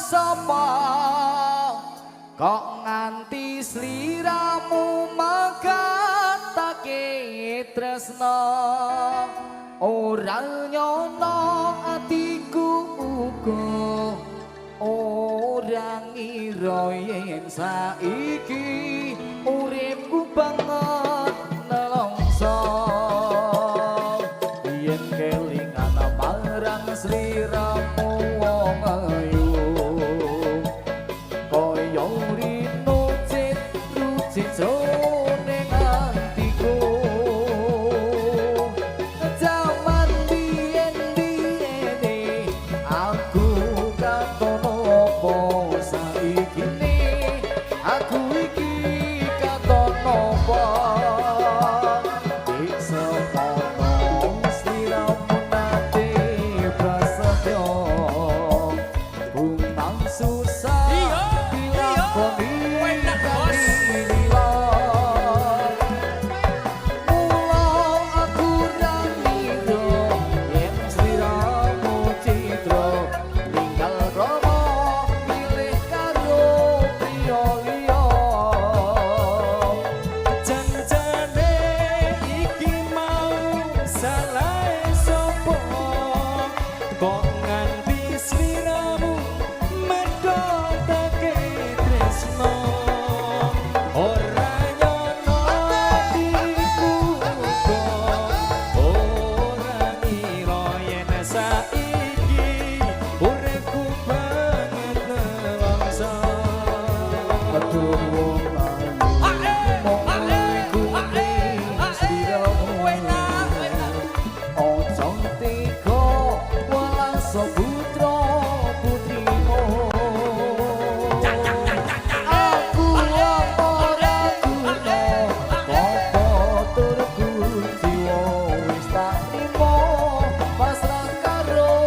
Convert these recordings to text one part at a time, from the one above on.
sapa kok nganti sliramu magatake tresna ora nyono atiku uga ora ngira yen saiki uripku banget nelongso yen kelingan marang sliramu wong ayu kaya rino cit rucit jroning atiku jaman biyen-biyene aku katon opo saiki aku iki katon opo bisa potong sliramu nate prasetyo bumang susah dilakoni Pasrah karo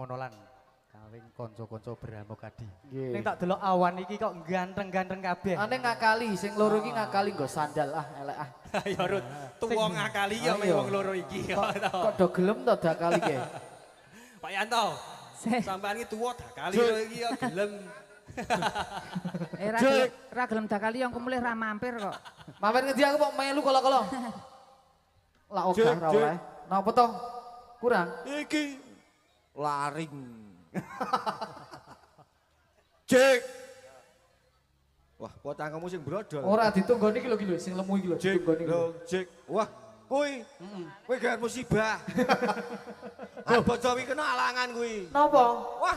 ngono lan kawing kanca-kanca Bramukadi. Nggih. Ning tak delok awan iki kok ganteng-ganteng kabeh. Ane ngakali, sing loro iki ngakali nggo sandal elek ah. Ya Rut, tuwa ngakali ya Ayo. wong loro iki. Kok do gelem to dakali ke? Pak Yanto. Sampeyan iki tuwa dakali lho iki ya gelem. Ra gelem dakali yang kumulih ra mampir kok. Mampir ngendi aku kok melu kala-kala. Lah ogah ra oleh. Napa to? Kurang. Iki laring. Jek. Wah, potang kamu sing brodol. Ora ditunggoni iki lho sing lemu iki lho Jek, ditunggoni. lho, Jek. Wah, kuwi. Kuwi gak musibah. Ah, bocah iki kena alangan kuwi. Napa? Wah,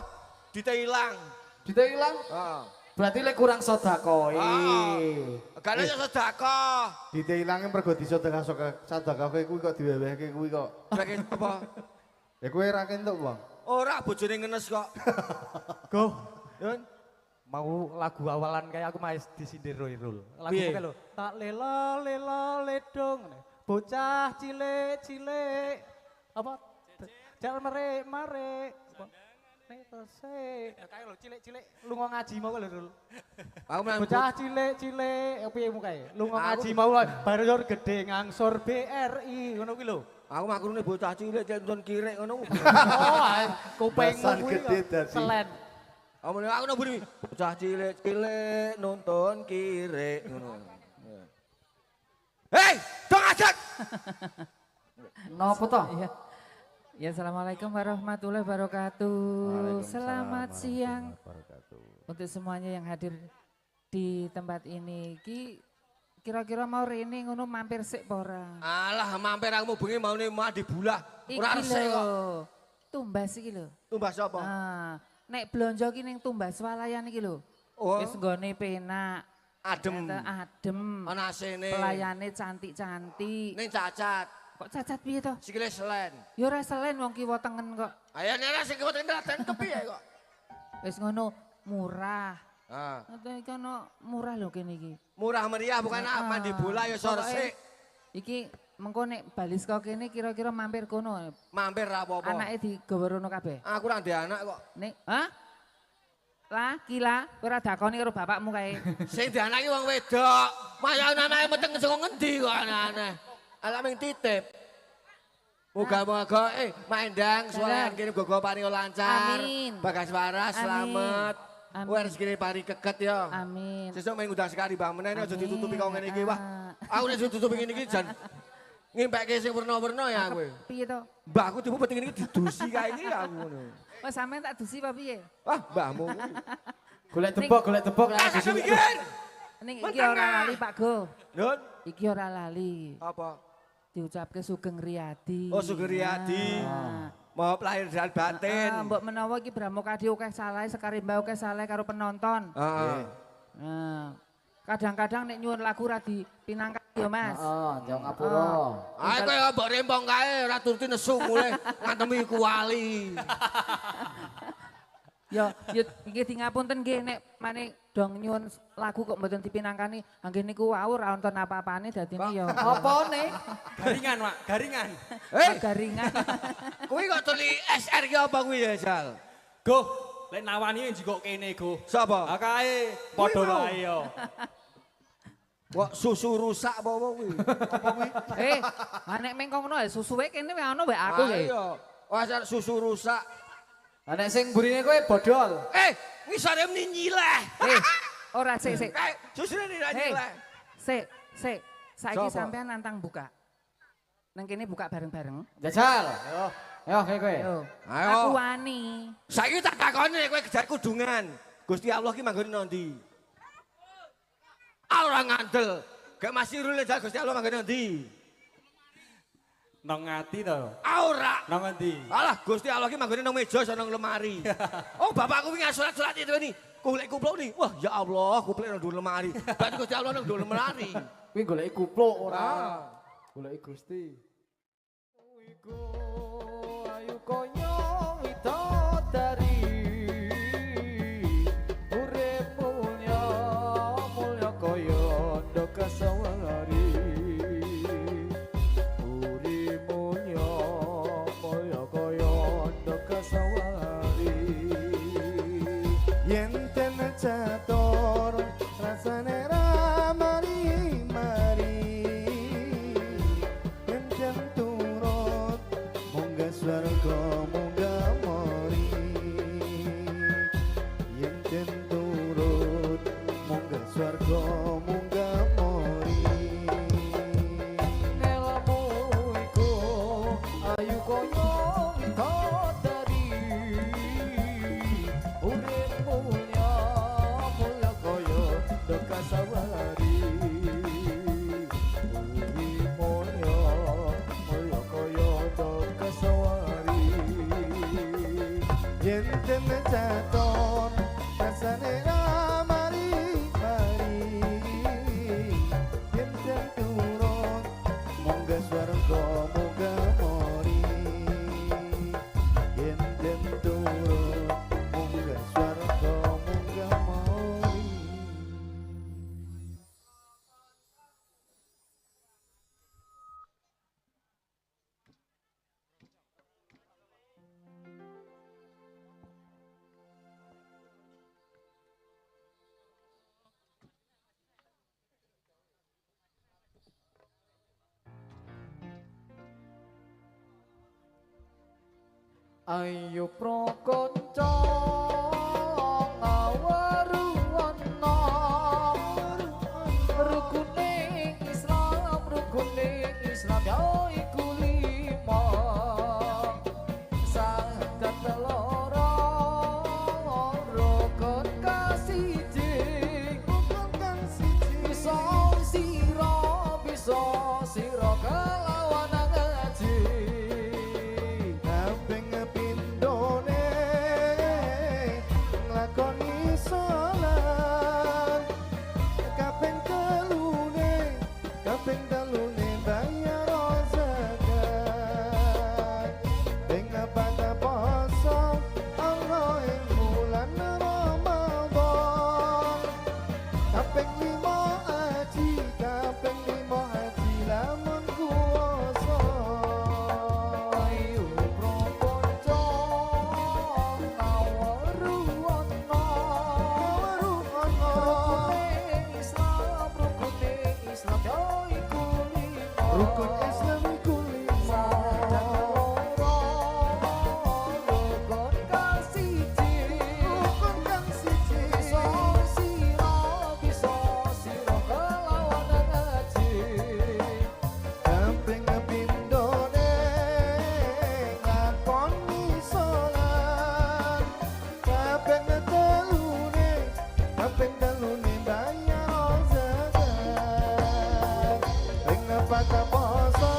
dite ilang. Dite ilang? Heeh. Berarti lek kurang sedekah. Gak ada sedekah. Dite ilange mergo sedekah kuwi kok diwewehke kuwi kok. Saking apa? Ya kowe ra kentuk, Bang. Ora bojone ngenes kok. Go. Yun. Mau lagu awalan kayak aku mas disindir Roirul. Lagu Piye? kayak lo. Tak lela lela ledong. Bocah cilik. Apa? Jangan mare. Nek tose. Kayak lo cilik. Lunga ngaji mau lho Rul. Aku menang Bocah cilik. Piye mukae? Lunga ngaji mau baru gede ngangsor BRI ngono kuwi lho. Aku makrune bocah cilik nonton kirek ngono. Oh, kupingmu Basan kuwi gede kok dadi. selen. Aku nambuni bocah cilik nonton kirek ngono. Hei, dong ajak. Napa to? Iya. Ya assalamualaikum warahmatullahi wabarakatuh. Selamat siang untuk semuanya yang hadir di tempat ini. Kira-kira mau rene ngono mampir sik apa ora? Alah, mampir aku bengi maune mah dibulah. Ora resik kok. Tumbas iki lho. Tumbas apa? Ah, nek blonjo ki ning Tumbas Walayan iki lho. Oh, Wis nggone penak, adem. adem. Ana asene. Pelayane cantik-cantik. Ning cacat. Kok cacat piye to? Sikile selen. Ya ora selen wong kiwa tengen kok. Ayo nek sing keweten raden kepiye kok. Wis ngono murah. Ah, Ngoten iki ono murah lho kene iki. murah meriah bukan Ah, mandi bola ya iso pokoknya resik. Iki mengko nek balis kok kene kira-kira mampir kono. Mampir ra apa-apa. Anake digawa rono kabeh. Aku ora ndek anak kok. Nek, hah? Lah, gila, ora dakoni karo bapakmu kae. Sing dianaki wong wedok. Maya anake meteng saka ngendi kok aneh-aneh. Ala ming titip. Moga-moga mandang suarakan kene gogo paring lancar. Amin. Bagas waras Amin. selamat. Amin. Kowe rezekine paring keket ya. Amin. Sesuk main ngundang sekali Mbak Menen aja Amin. ditutupi kok ngene iki wah. Ah. Aku nek ditutupi ngene iki jan ngimpekke sing werna-werna ya kowe. Piye to? Mbahku tipu penting iki didusi kae iki aku ngono. Wes sampean tak dusi apa piye? Wah, mbahmu. Golek tebok lah. Aku mikir. Ning iki ora lali Pak Go. Nun, Iki ora lali. apa? Diucapke Sugeng Riyadi. Oh, Sugeng Riyadi. Ah. Mau lahir dan batin. Mbok menawa iki Bramukadi akeh salah, Sekarimba akeh salah karo penonton. Heeh. Nah, kadang-kadang nek nyuwun lagu ra dipinangkan ya Mas. Heeh, jauh ngapura. Ae kowe mbok rempong kae ora turuti nesu mulai ngantemi kuali. Ya nggih di ngapunten nggih nek maneh dong nyuwun lagu kok mboten dipinangkani. Anggih niku wau ora wonten apa-apane dadine ya Apane? Garingan, Mak, garingan. garingan. Kuwi kok tuli SR ki apa kuwi ya, Jal? Go, lek nawani njikok kene, Go. Sapa? Akae padha Kuwi mau. wae yo. Kok susu rusak apa kuwi? Nek mengko ngono susuwe kene wae ana wae aku nggih. Ayo. Wah, susu rusak. Nek sing burine kowe bodol. Ngisore meni nyileh. Ora sik. Susune ora nyileh. Sik. Saiki Sopo? sampean nantang buka. Nang kene buka bareng-bareng. Jajal. Ayo kowe. Ayo. Aku wani. Saiki tak takoni kowe kejar kudungan. Gusti Allah ki manggone ndi? Ora ngandel. Gak masih rule jal Gusti Allah manggone ndi? Nang ngati to. Ora. Nang endi? Alah Gusti Allah ki manggone nang meja nang lemari. Oh bapakku wingi surat-surat itu ini. Kuplek nih. Wah ya Allah kuplek nang dhuwur lemari. Berarti Gusti Allah nang dhuwur lemari. Kuwi goleki kupluk ora. Goleki Gusti. Iku ayu konyo widodari. Uripmu mulya kaya ndok sawari. Urimu mulya kaya ndok sawari. yen ten catur rasane ra mari-mari yen ten turut munggah swarga munggah mori yen ten turut munggah swarga munggah mori Ngelmu iku ayu koyo widodari urip mulya mulya koyo dekasawari urip mulya mulya koyo dekasawari yen ten catur rasane ra mari-mari yen ten turut munggah swarga munggah mori yen ten turut munggah swarga munggah mori. Ayo prokonco ngawaruwana rukuning Islam ya iku lima saged loro rukun kasiji bisa sira kelawan ngaji Kaping pindhone nglakoni salat kaping telune bayar zakat ping papat poso ana ing bulan Ramadan kaping 5 haji lamun kuwasa ayo prokonco ngawaruwana rukuning Islam ya iku lima rukun Islam iku lima rukun kasiji rukun kang siji bisa sira kelawan ngaji kaping pindhone ngakoni salat kaping telune bayar zakat ping papat poso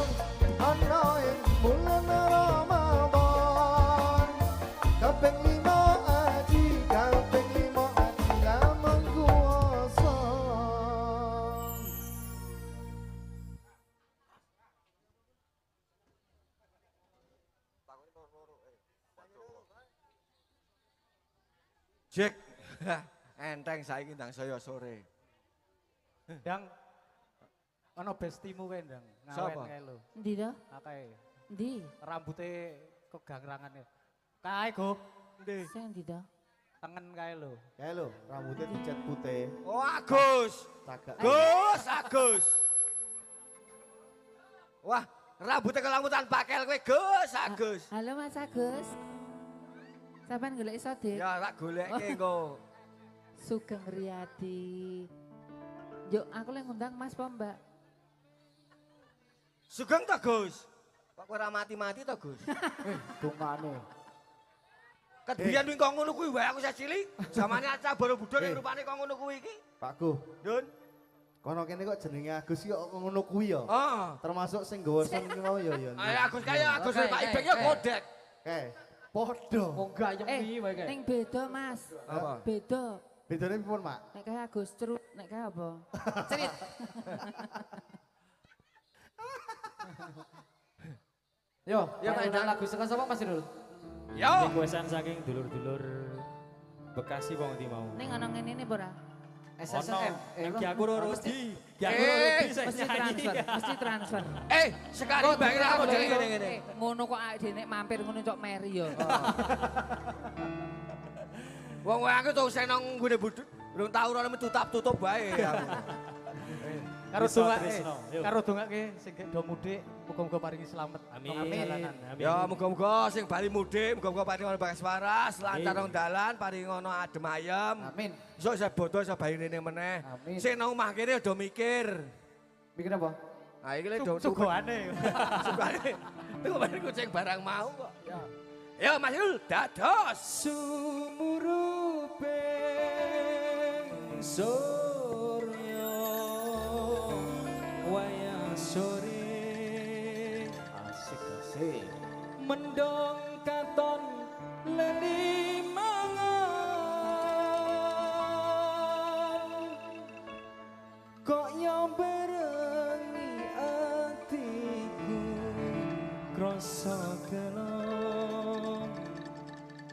ana ing bulan Ramadan kaping 5 haji lamun kuwasa. Jek. Enteng saiki ndang saya sore. Dang ana bestimu kae ndang Sapa? ngawen kae lho. Ndi to? Akae Ndi? rambute kegangrangan ya. Kae go. Ndi? Sing ndi to? Tengen kae lho. Kae lho, rambutnya dicat putih, Oh Agus. cagak. Agus. Wah, rambutnya kelambutan pakel kowe Agus. Halo Mas Agus. Sampeyan golek Sodik? Ya tak goleke engko. Sugeng Riyadi. Yuk, aku lagi ngundang Mas po, Mbak. Sugeng to, Gus. Kok kowe ora mati-mati to, Gus? Dungane. Ket biyen wing kok ngono kuwi wae aku sak cilik. Zamane Aca Borobudur Eh. rupane kok ngono kuwi iki. Pak Gu, Yun. kono kene kok jenenge Agus iki kok ngono kuwi ya. Oh. Termasuk sing gawa sen iki mau ya ya. Ayo Agus kaya Agus Oke, Pak oke, Ibeng ya oke. kodek. Kae, padha. Wong gayeng piye wae kae. Ning beda, Mas. Apa? Beda. Bedane pripun, Mak? Nek kayak Agus Cerut, nek kayak apa? Cerit. Yo, Ya, yang Pak undang Idang. lagu saka sapa Mas Irul? Yo. Requestan saking dulur-dulur Bekasi wong ndi mau. Ning ana ngene ne ora? SSM. Yang Ki aku Roro di. Ki aku Eh, Roro di saya Mesti nyanyi. transfer, mesti transfer. Sekali bayar aku jadi ngene-ngene. Ngono kok awake dhewe nek mampir ngono cok meri ya. Wong aku tuh sing nang nggone budut, urung tau ora tutup bae aku. Karo Bisa, dongake, Trisno, yuk. karo dongake sing do mudik muga-muga paringi slamet. Amin. Perjalanan. Amin. Ya muga-muga sing bali mudik, muga-muga paring ono bagas waras, lancar nang dalan, paring ono adem ayem. Amin. Iso isa bodo isa bali rene meneh. Amin. Sing nang omah kene aja mikir. Bikin apa? Nah iki lho Sugane. sugane. Tunggu bari kucing barang mau kok. Ya Mas Yul, dados Sumuruping surya wayah sore Asik. mendong katon leli mangan kok yo berengi atiku krasa gelo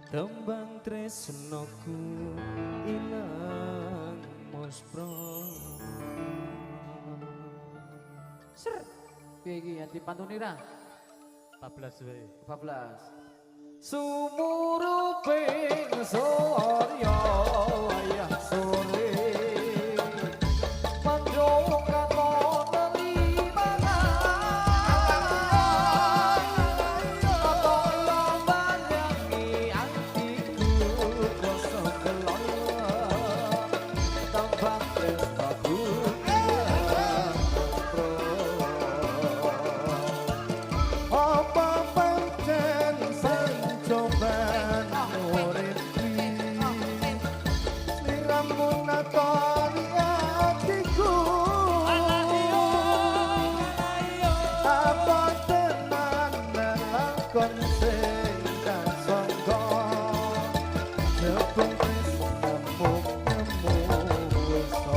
tembang tresnoku ilang mospro Piye iki yang dipantuni ra? 14 wae. 14. Sumuruping surya wayah sore mendung katon limangan katon lambanyangi atiku krasa kelon tambang tresnaku Apa pancen sancoban urip sliramu natoni atiku apa tenan lakon sing kasangka jepung tresnamu nemu iso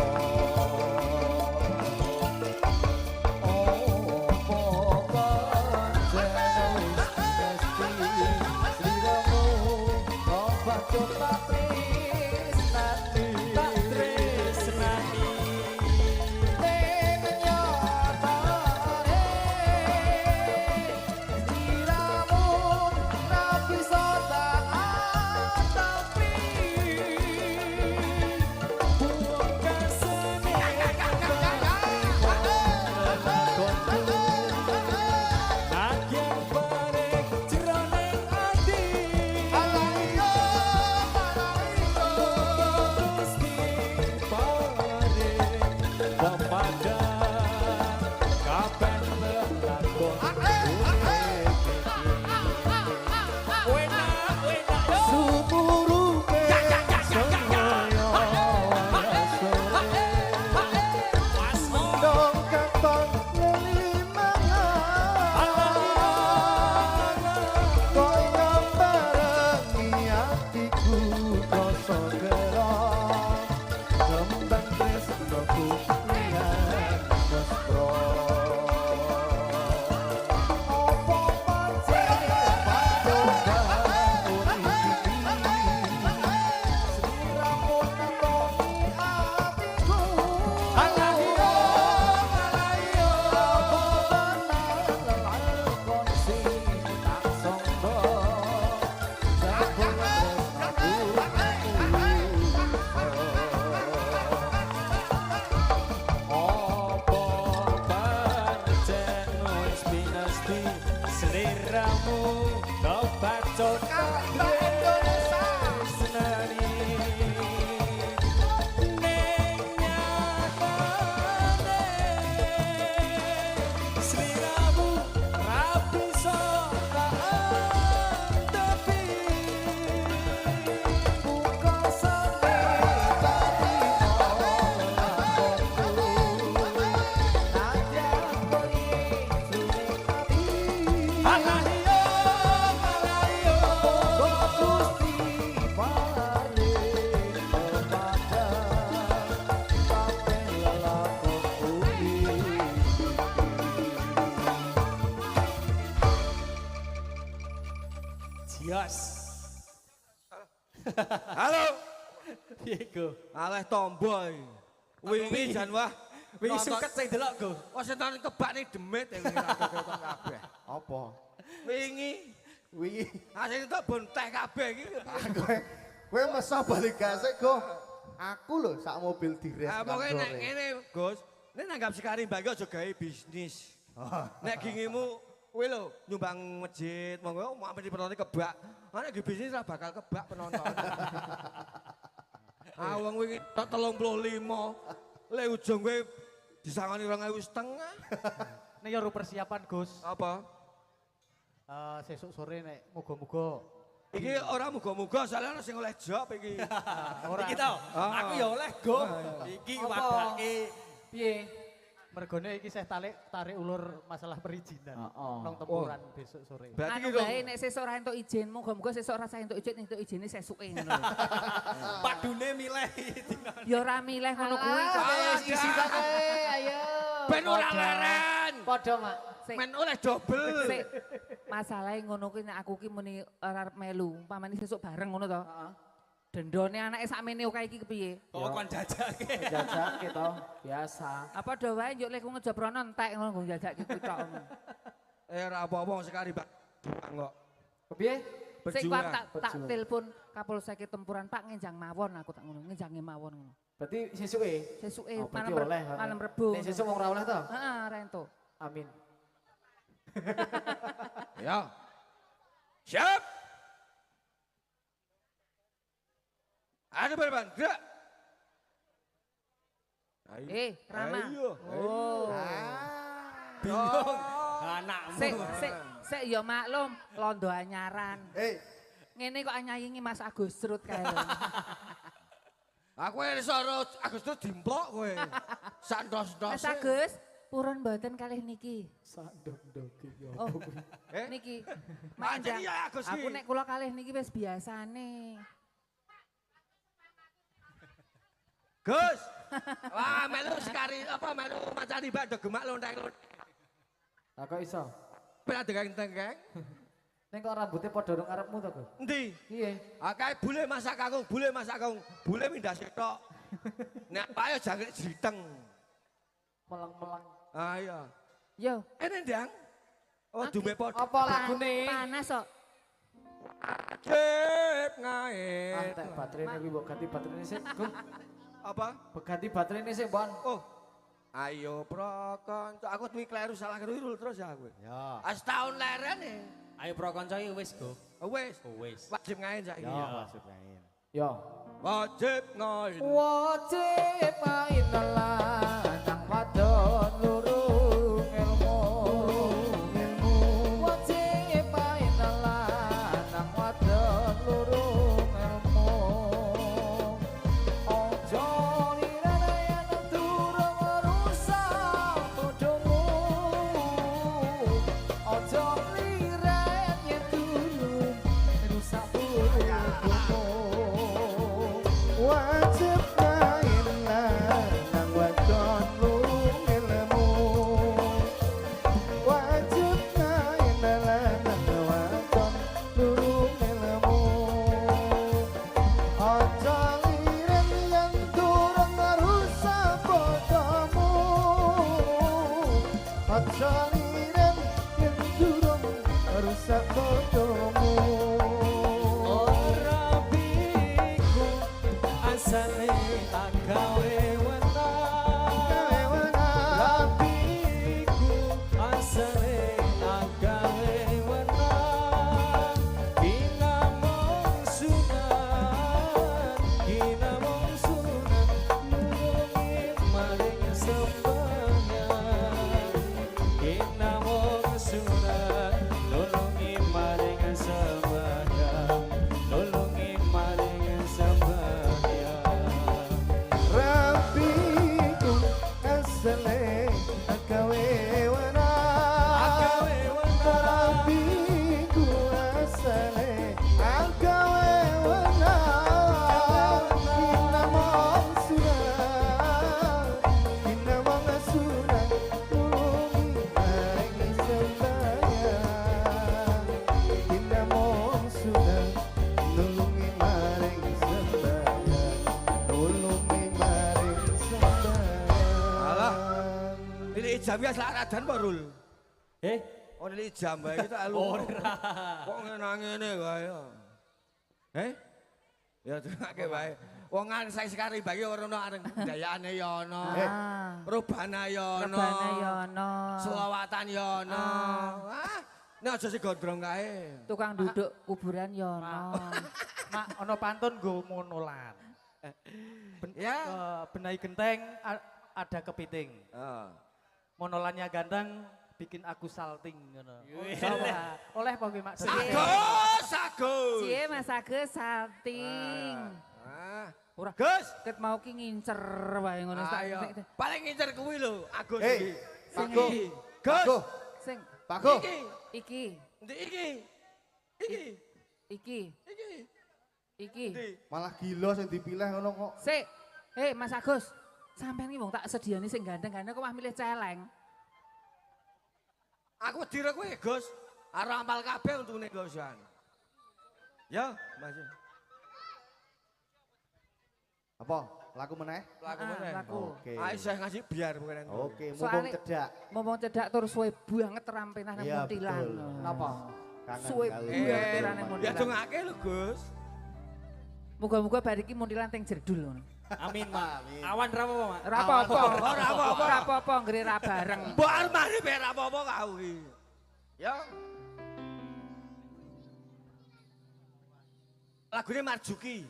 Yes. Halo. Piye go? Aleh tomboy. Wingi jan wah. Wingi Nonton- suket sing delok go. Wah setan kebak nih demit ya wingi nonton kabeh. Apa? Wingi. Wingi Asing itu bon teh kabeh iki. Kowe mesa balik gasek go. Aku lho sak mobil dires. Pokoke nek ngene, Gus, nek nanggap sekari mbak aja gawe bisnis. Nek gingimu kowe lho nyumbang masjid, monggo mau ampe penonton kebak. Nek ge bisnis ra bakal kebak penonton. Wong wingi tok 35. Le ujung kowe disangoni 2.500. Nek yo persiapan Gus. Apa? Sesuk sore nek muga-muga Iki ora muga-muga soalnya ana sing oleh job iki. ora Iki tau, aku ya oleh go. Iki wadake. Piye? mergone iki saya tarik ulur masalah perizinan. Nang tempuran besok sore. Berarti Anu bae nek sesuk ora entuk izin, muga-muga sesuk ora entuk izine sesuke ngono. Padune milih. Ya ora milih ngono kuwi. Isi ta kowe, ayo. ben ora leren. Padha, Mak. Sik, Men oleh double. sik. Masalahe ngono kuwi nek aku ki muni ora arep melu, umpamane sesuk bareng ngono to. Heeh. Dendone anake sakmene oke iki kepiye? Kok kon jajake. Jajake to, biasa. Apa do wae njuk lek ngejabrono entek ngono nggo jajake kuwi tok. Ora apa-apa sekali, Pak. Kok. Kepiye? Sing Berjuang. tak Berjuang. telepon Kapolsek tempuran Pak ngenjang mawon aku tak ngono, ngenjange mawon ngono. Berarti sesuke. Sesuke Oh, berarti malam oleh. malam Rebo. Nek sesuk wong ora oleh to? Heeh, ora entuk. Amin. Ya. Siap. Ada berban, gerak. Ayo. Rama. Ayo. Oh. Bingung. Anakmu. Sik ya maklum, londo anyaran. Ngene kok anyayingi Mas Agus Trut kae. Aku wis ora Agus tuh dimplok kowe. Sandos-dos. Mas Agus, purun mboten kalih niki. Sandok-ndoki yo. Oh, Eh? niki. Pancen iya Agus Aku ki. nek kula kalih niki wis biasane. Gus. Wah, melu sekali apa melu macani mbak do gemak lontek-lontek. Lah kok iso? Pernah degeng-degeng. Ning kok rambutnya padha nang ngarepmu to, Gus? Endi? Piye? Kae bule masak kakung, bule masak kakung. Bule mindah sitok. Nek payo jangkrik jiteng. Meleng-meleng. Ah iya. Yo, Ndang. Oh, dumbe padha. Apa lagune? panas kok. Cep Ah, ngae. tek baterainya kuwi mbok ganti baterainya sik, Gus. Apa? Ganti baterainya sik, Bon. Oh. Ayo prokon, aku tuwi kleru salah keliru terus ya aku. Ya. Setahun leren nih. Ayo pro kanca iki wis go. Wis, Wis. wajib ngain saiki. Ya maksud main. Yo. Wajib ngain. Wajib main lanang wadon lurung ilmu. Wajib main lanang wadon lurung ilmu. Ojo lirayan durung rusak bodohmu. Ojo lirayan durung rusak bodohmu. Wajib main lanang wadon lurung ilmu. Wajib main lanang wadon lurung ilmu. Aja liren yang durung rusak bodohmu. Aja liren yang durung rusak bodohmu. Ora biku asale agawe Kawe Rapiku asale agawe Kinamong sunan nulungi maring sembahyang. Kinamong sunan nulungi maring sembahyang. Nulungi maring sembahyang. Rapiku asale agawe wana. Rapiku asale agawe wana. Kinamong sunan nulungi maring sembahyang. Kinamong sunan nulungi maring sembahyang. Nulungi maring sembahyang. Alah. Ini jam ya selaradan Barul. Eh, Oh, ini jam bae kita alu. Kok ngene-ngene kae. Ya dongake wae. Wong areng saya sekali bagi ora ono areng dayane ya ono. Rubana ya ono. Rebana ya ono. Selawatan ya ono. Wah, nek aja sing gondrong kae. Tukang duduk kuburan ya ono. Mak ono pantun go monolan. Benahi genteng ada kepiting. Monolannya ganteng bikin aku salting ngono. Coba oleh apa Mak? Agus. Cie Mas Agus salting. Ora Gus, ket mau ki ngincer wae ngono ayo. Paling ngincer kuwi lho, Agus Hei, iki. Pak Go. Gus, sing Pak Go. iki. iki Ndi iki? Iki. iki Iki. iki. Ndi? Malah gila sing dipilih ngono kok. Sik. Hei Mas Agus, sampean ki wong tak sediani sing ganteng-ganteng kok mah milih celeng. Aku wedi kowe, Gus. Arep ampal kabeh untune Gusan. Ya, Mas. Apa? Laku meneh? Laku Ah, meneh. laku. Oke. Ayo saya ngasih biar bukan. Oke, mumpung Soalnya- cedak. Ngomong cedak terus suwe banget rampenah nang Iya, Muntilan. betul. Napa? Kangen Suwe kali. banget Eh, nang ya Muntilan. dongake lho, Gus. Muga-muga bar iki Muntilan teng jerdul ngono. Amin, Mak. Amin. Awan ra apa, Mak? Ora apa-apa. Ora apa-apa. Ora apa-apa nggre ra bareng. Mbok armane ben apa-apa kau iki. Ya. Lagune Marjuki.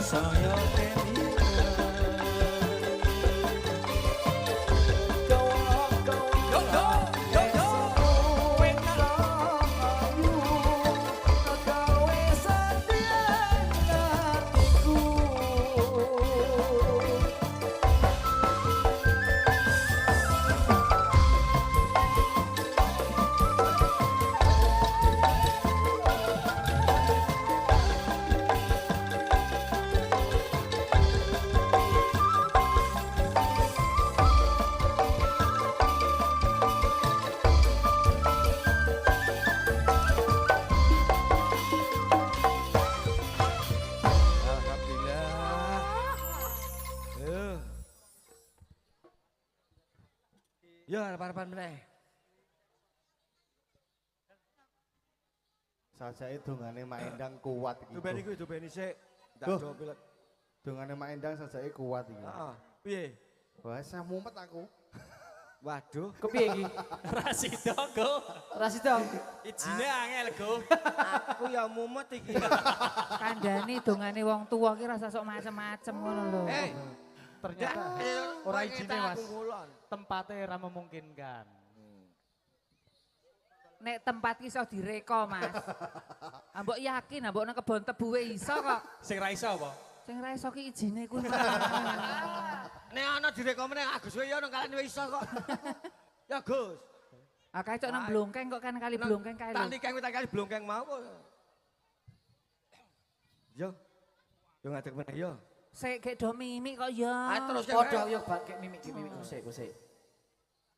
saya ya harapan meneh. Sajake dongane Mak Endang kuat iki. Dobeni sik. Ndak Duh. do pilet. Dongane Mak Endang sajake kuat iki. Heeh. Piye? Wah, saya mumet aku. Waduh, Kepiye iki? Rasido, Go. Rasida. Ijine angel, Go. aku ya mumet iki. Kandhane dongane wong tuwa ki rasa sok macem-macem ngono lho. Ternyata Eh, ora izine Mas. aku ngulon. Tempatnya ora memungkinkan. Nek tempat ki iso direka, Mas. Ambok yakin, ambok nang kebon tebu iso kok. Sing ra iso apa? Sing ra iso ki ijine kuwi. Nek ana direka meneh Agus kowe ya nang kalian wis iso kok. Ya Gus. Akae cok nang blongkeng kok kan kali blongkeng kae lho. Tadi kali blongkeng mau kok. Yo. Yo ngadeg meneh yo. Sik gek do mimik kok ya. Terus Padha yo bak mimik kusik.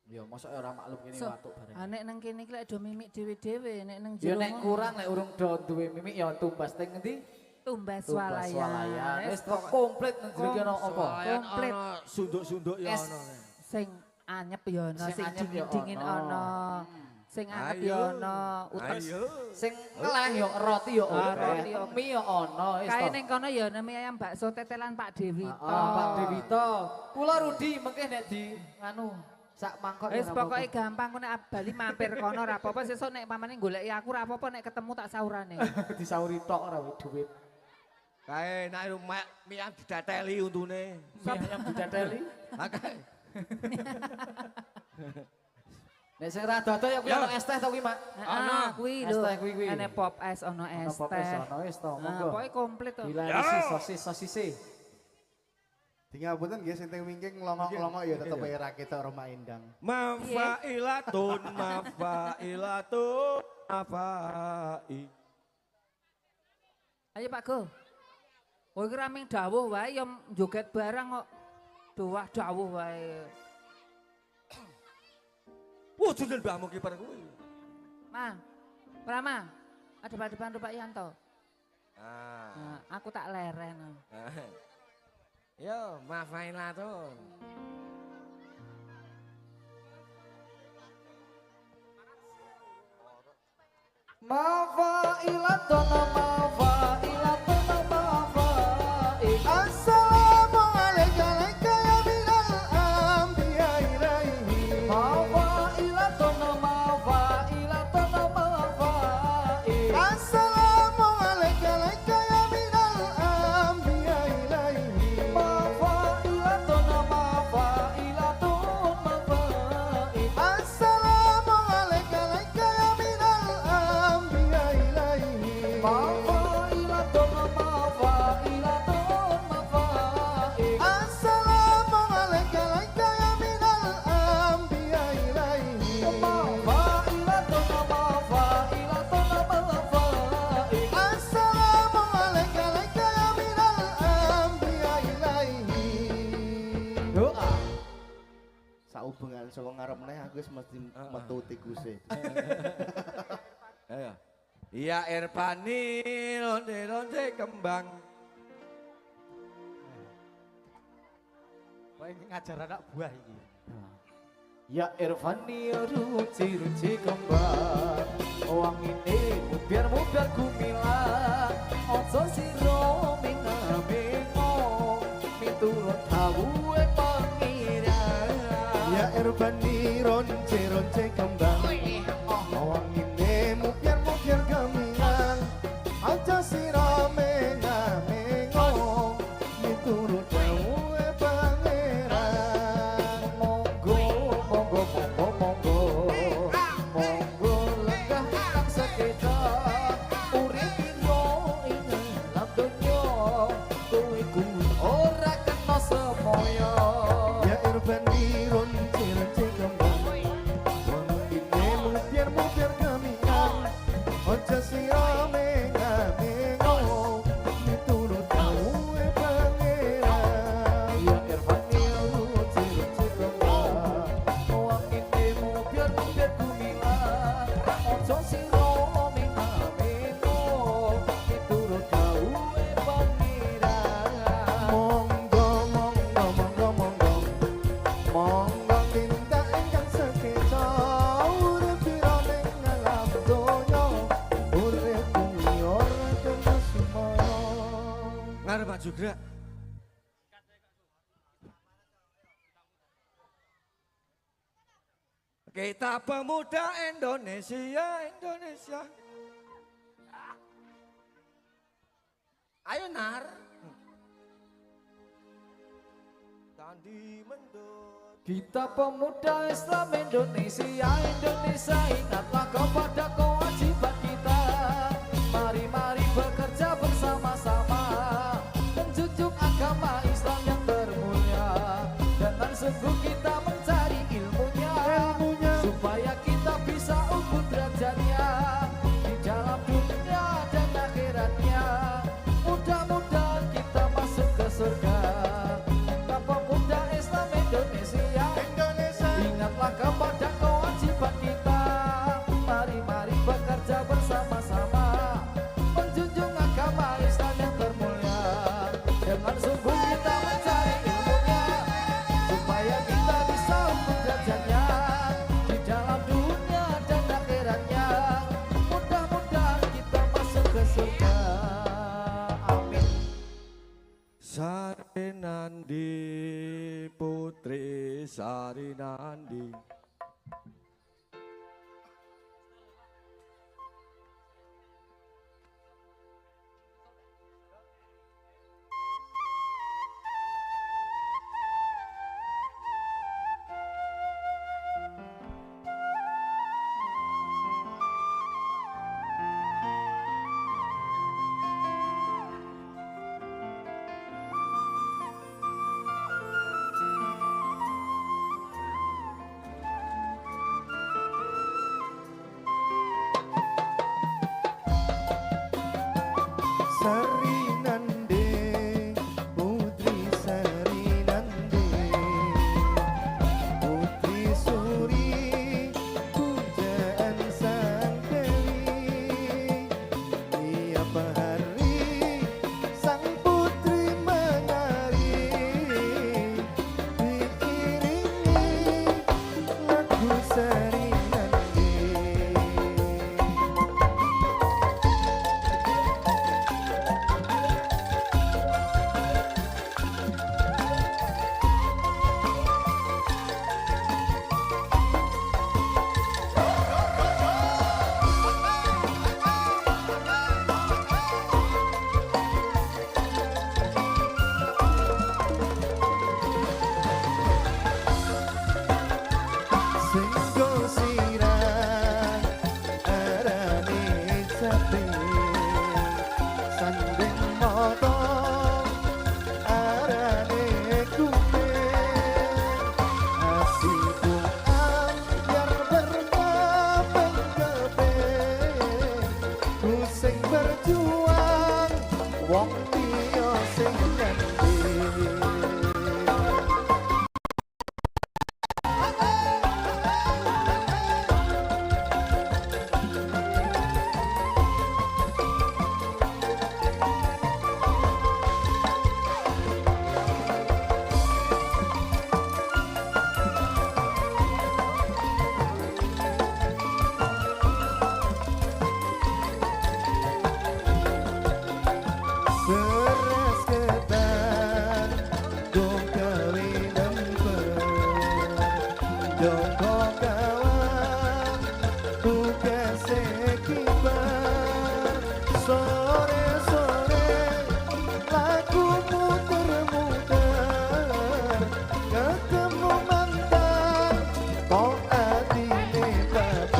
Yo mosok ora maklum kene So, watuk bareng. nek nang kene ki lek do mimik dhewe-dhewe, nek nang Yo jero nek kurang nek urung do duwe mimik yo tumbas teng ngendi? tumbas Tumbas swalayan. swalayan. Wis Wis komplit nang jero ki ono apa? Komplit. Sunduk-sunduk ya Es. ono. Sing anyep ya ono, Sing sing anyep ya dingin ono. ono. Sing anyep ya ono, utek. Ayo. Sing ngeleh yo roti yo Ah, ono. roti yo. Mie yo ono wis Kae to. ning kono ya ana mie ayam bakso tetelan Pak Dewito. Pak Dewito. Kula Rudi mengke nek di nganu sak mangkok Wis ora pokoke apa-apa. gampang ku nek bali mampir kono ora apa-apa sesuk nek pamane goleki aku ora apa-apa nek ketemu tak saurane. disauri tok ora duit. Kae nek mie ayam didateli untune. Mie ayam didadeli. Oke. Nek sing ra dodo ya kuwi ono es teh to kuwi, Mak. Heeh, kuwi Es lho. teh kuwi. Ana pop es, ana Ono es pop teh. es ono wis to, Nah, monggo. pokoke komplit to. Dilarisi sosis-sosise. Tingapunten nggih sing teng wingking ngelongok-ngelongok ya tetep ae ra ketok ora Mak Endang. Mafailatun, mafai. Ayo Pak Go. Kowe ki raming dawuh wae ya joget barang kok. Dowah dawuh wae. Wujudan mbahmu kiper kuwi. Ma. Prama. Ada Pak Yanto. Ah. Nah, aku tak leren. Yo, mafailatun. Mafailatun mafailatun mafai. Assalamu alayka ya minal anbiya ilaihi. Mafailatun mafailatun mafai. Assalamu alayka ya minal anbiya ilaihi. Mafailatun mafailatun mafai. Assalamu alayka ya minal anbiya ilaihi. Mafailatun mafailatun mafai. Assalamu alayka ya minal anbiya ilaihi. Mafailatun mafailatun mafai. Assalamu alayka ya minal anbiya ilaihi. Doa. Saubengan saka ngarep meneh aku wis mesti metu tikuse. Ayo. Iya Irfani ronde-ronde kembang. Kowe ngajar anak buah iki. Ya Irfani ruci-ruci kembang wangine mubiar-mubiar gumilang ojo sira mengo miturut dawuhe pangeran Ya Erbani ronce-ronce kembang Wangine mubiar-mubiar gamilang Aja sira mengo maju gerak. Kita pemuda Indonesia, Indonesia. Ayo Nar. Tandi mendut. Kita pemuda Islam Indonesia, Indonesia, ingatlah kepada kewajiban kita. Mari-mari bekerja bersama-sama, menjunjung agama Islam yang termulia. Dengan sungguh kita mencari ilmunya, supaya kita bisa unggul derajatnya di dalam dunia dan akhiratnya. Mudah-mudahan kita masuk ke surga. Kita pemuda Islam Indonesia, ingatlah kepada kewajiban kita. Mari-mari bekerja bersama-sama, menjunjung agama Islam yang termulia. Dengan sungguh kita mencari ilmunya, supaya kita bisa unggul derajatnya di dalam dunia dan akhiratnya. Mudah-mudahan kita masuk ke surga. Amin. Sari Nandi Putri Sari Nandi. Sari Nandi Putri Sari Nandi, Putri Suri pujaan sang dewi. Tiap hari sang putri menari, diiringi lagu Sari Nandi. Singgo sirah arane sapi, sanding moto arane kumen, asibung anyar berkepeng-kepeng, ku sing berjuang wong liya sing ngendi. Beras ketan dong gawe lemper, dong kawan tugas kibar. Sore-sore lagu muter-muter, ketemu mantan kok atine baper.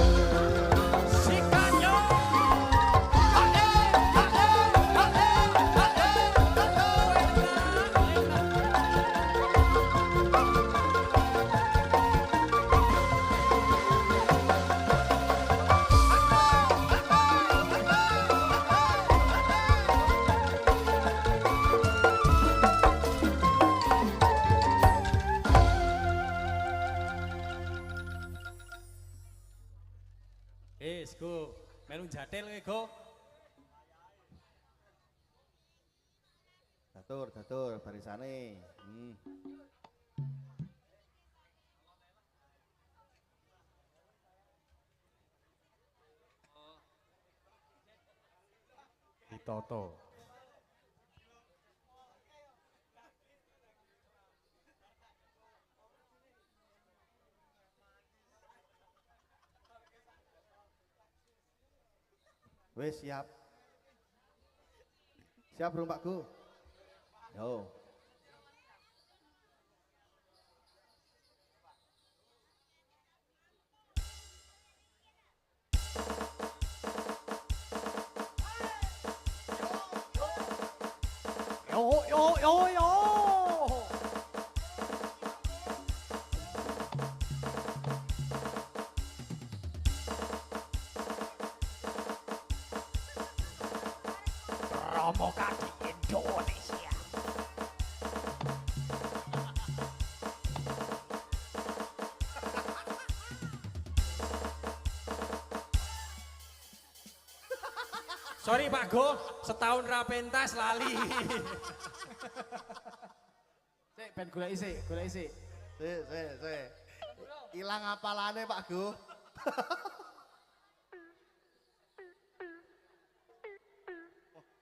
Go, melu jatil kowe, Go. Datur barisane. Ditoto. Wes siap. Siap belum Pakku? Yo. Yo. Romo Kadi Indonesia. Sorry Pak Go, setahun ra pentas lali. Sik ben golek isik, golek isik. Sik. Hilang apalane Pak Gu.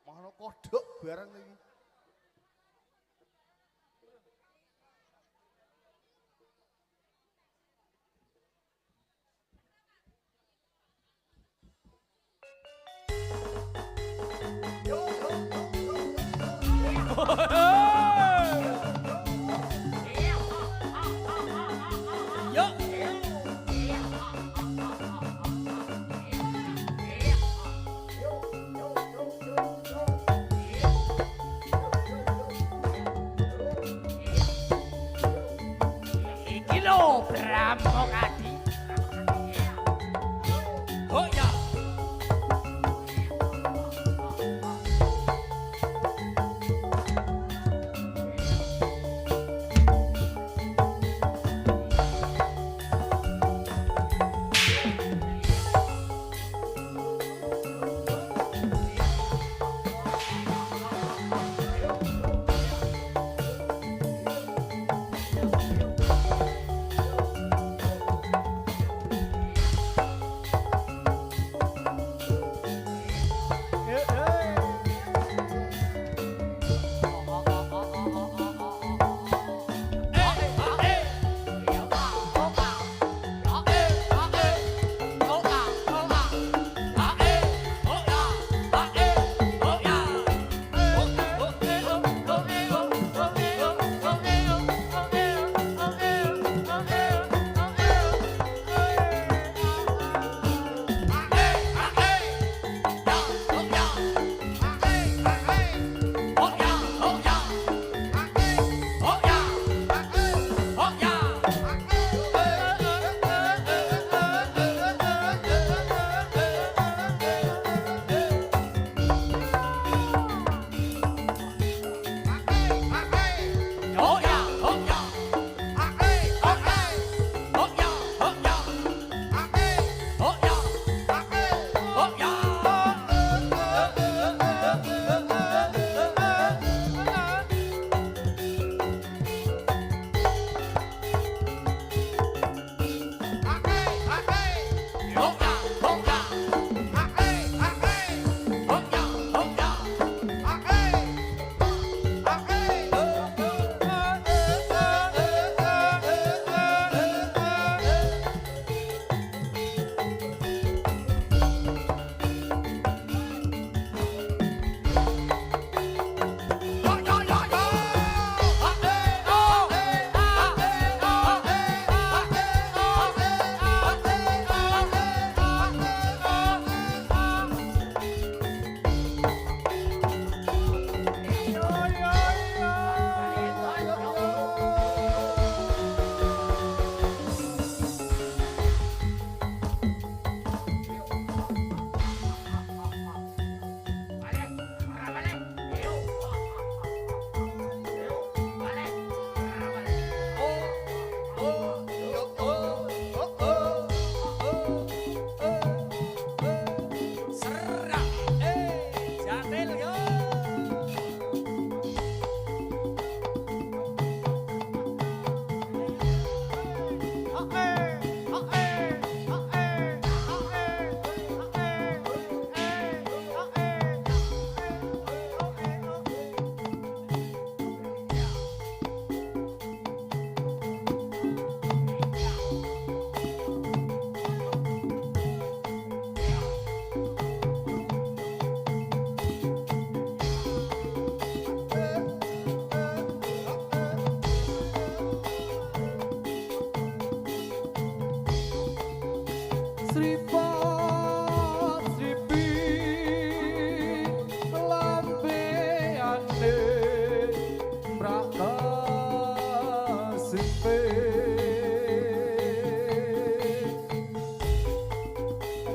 Mana kodok barang lagi. Yuk. Iki lho Romo Kadi. Oh ya.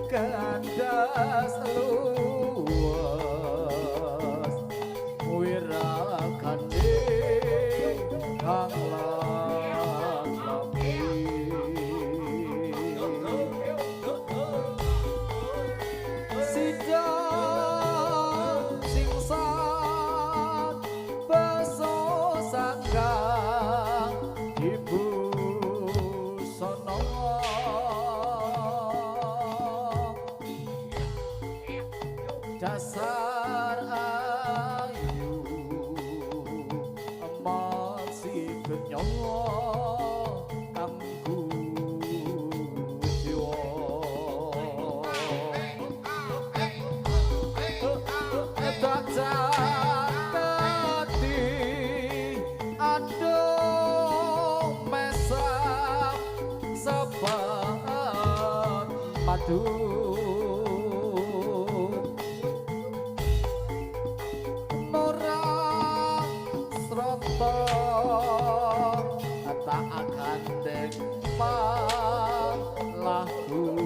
kandas luas wirakane hanglang lapi sidang singsan beso sanggang ibu sono dasar ayu masih kenyong kangku jiwa tadi aduh mesam sebat madu tak akan dekma laku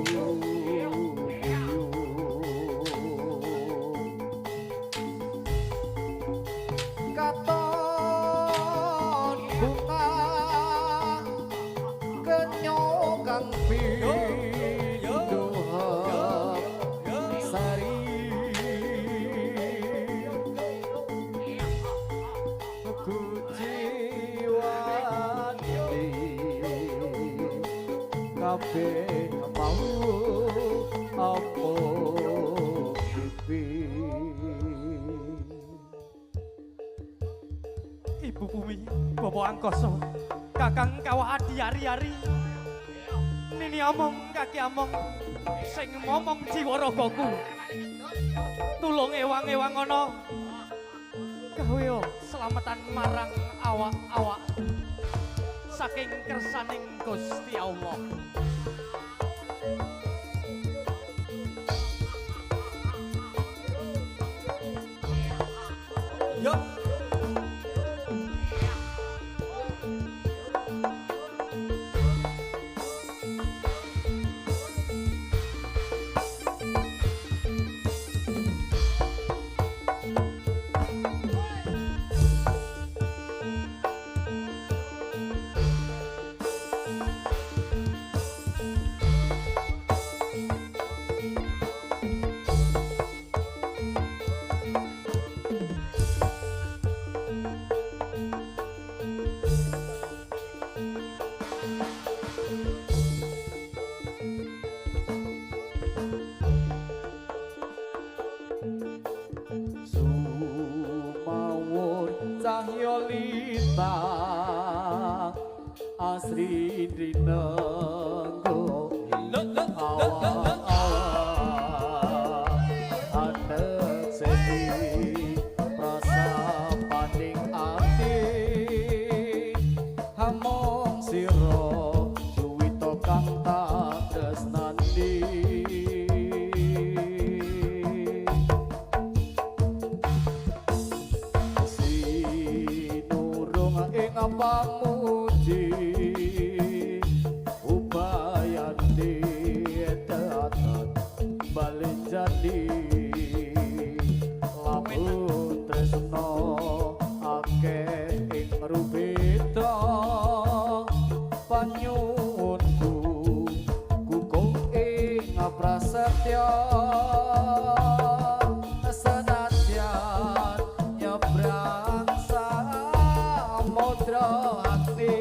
katon bunga kenyokang pinduhap sari kabeh mau apa pipi Ibu Bumi, Bapak Angkoso, Kakang Kawah Adi Ari-ari. Nini among kaki among sing momong jiwa ragaku. Tulung ewang-ewang ana. Gawe selamatan marang awak-awak. Saking kersaning Gusti Allah. Yo. cahya lintang asri dinenggo awak-awak anek sedih rasa paning ati hamong siro duwito kang tak tresnani pamuji ubayane teatan balik jadi lamun tresno akeh ing rubeda panyuwunku kukung ing prasetya senadyan nyebrang samudra hati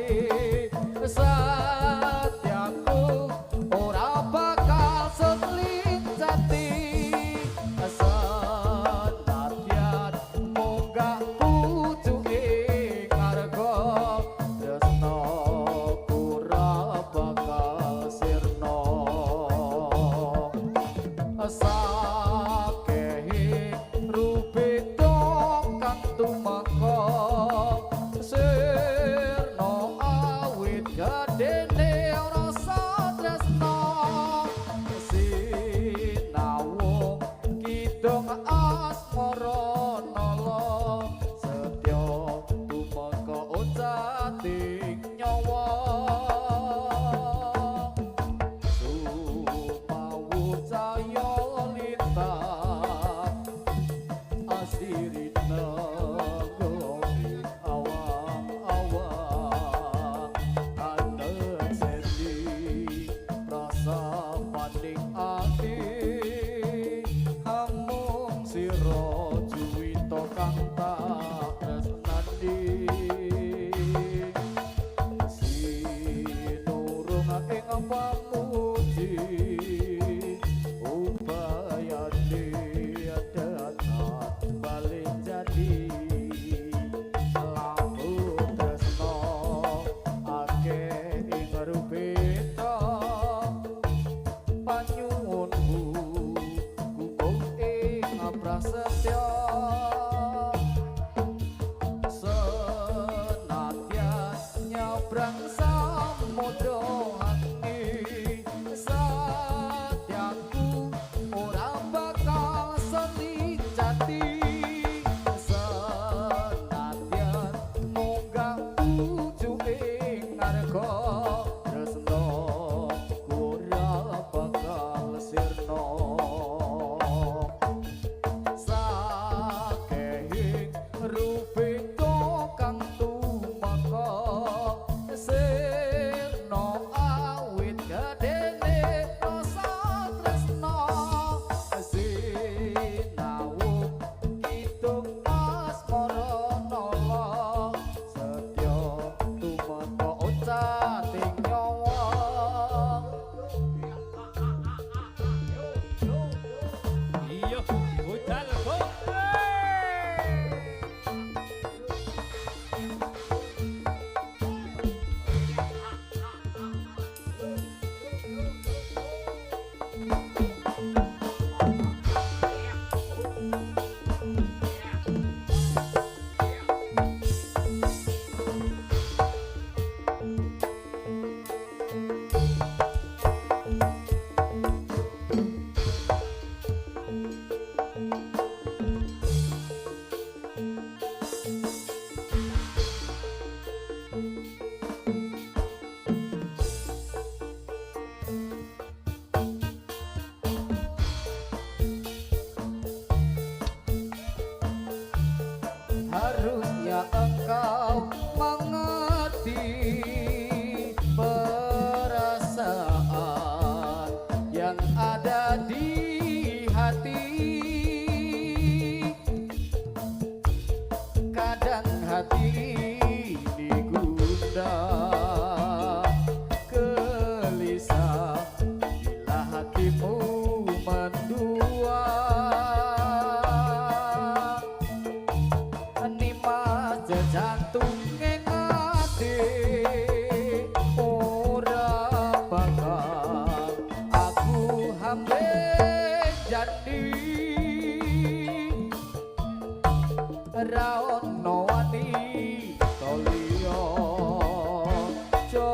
satyaku ora bakal seling jati senadyan munggah pucuke karga tresnaku ora bakal sirna sakehe rubeda kang tumeka sing sating nyawa sumawu cahya lintang asirina goni awang-awang anteng sendi rasa paning ati hamung sira juwita kang tak tresnani sinurung ing pamuji ubayane dadat balik jadi lamun tresno akeh ing rupita panyuwunku gugum ing prasetya senadyan nyabrang samudra ati satyaku ora bakal seni jati senadyan munggah ujunging narga tresno ora bakal sirna sakehing rupika kang tumeka sirna awit gedene rasa tresna sinau kidung asmara nala setya tumeka ocating nyawa Iya, budal kok. harusnya engkau mengerti perasaan yang ada di hati. Kadang hati ini gundah gelisah bila hatimu mendua. Nimas jantung ing ati ora bakal aku hambe jadi ra ono wani toliyo jo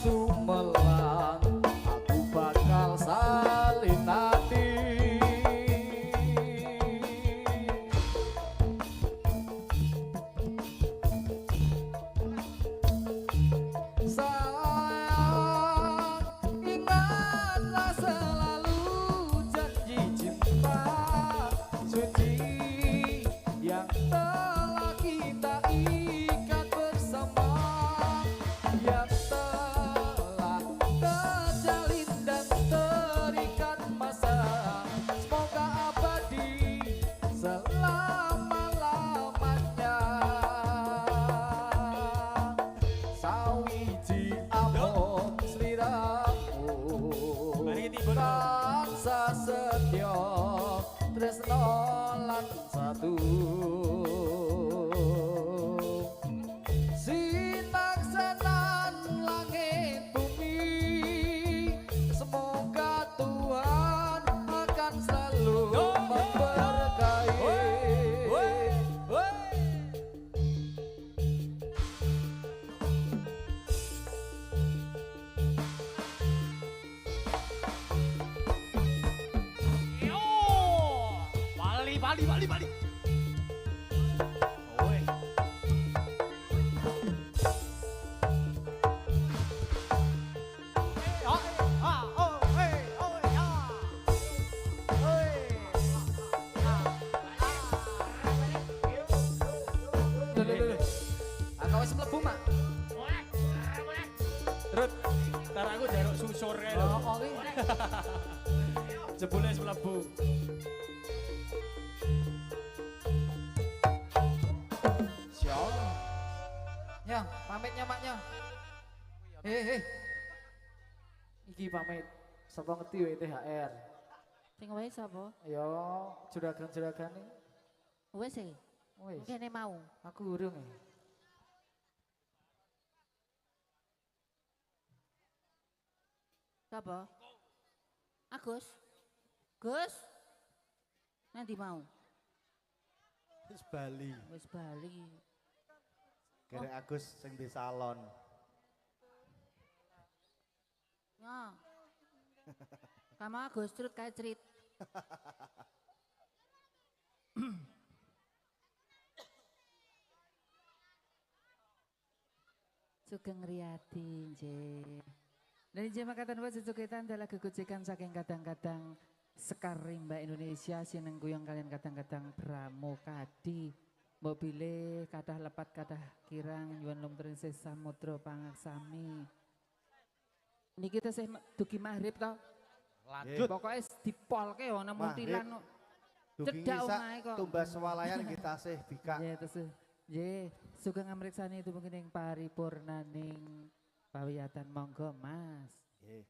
sumelang aku bakal salin ati. kau wis mlebu mak. Rut, ntar aku jaruk susur kae lho. Oh, oke. Jebule wis mlebu. Siap. Ya, pamitnya maknya. Hei. Iki pamit. Sapa ngerti wae THR. Sing wae sapa? Yo, juragan-juragane. Wes e. Wis. Kene mau. Aku urung e. Sapa? Agus. Gus. Nanti mau. Wis Bali. Wis bali. Kere Agus sing di salon. Ya. Kamu Agus cerut kayak cerit. Sugeng Riyadi nggih. Dan jema makatan wa sesuketan adalah kegujekan saking kadang-kadang Sekar Rimba Indonesia sineng guyong kalian kadang-kadang Pramukadi. Mobile kadah lepat kadah kirang nyuwun lumturing sih samudra pangaksami. Ini kita sih dugi maghrib toh. Lanjut. Pokoknya dipolke ana muntilan. Dugi Cedak ngisa omahe kok. tumbas swalayan kita sih bika. Ya terus ya sugeng amriksani itu mungkin yang paripurnaning pawiyatan monggo Mas. Nggih.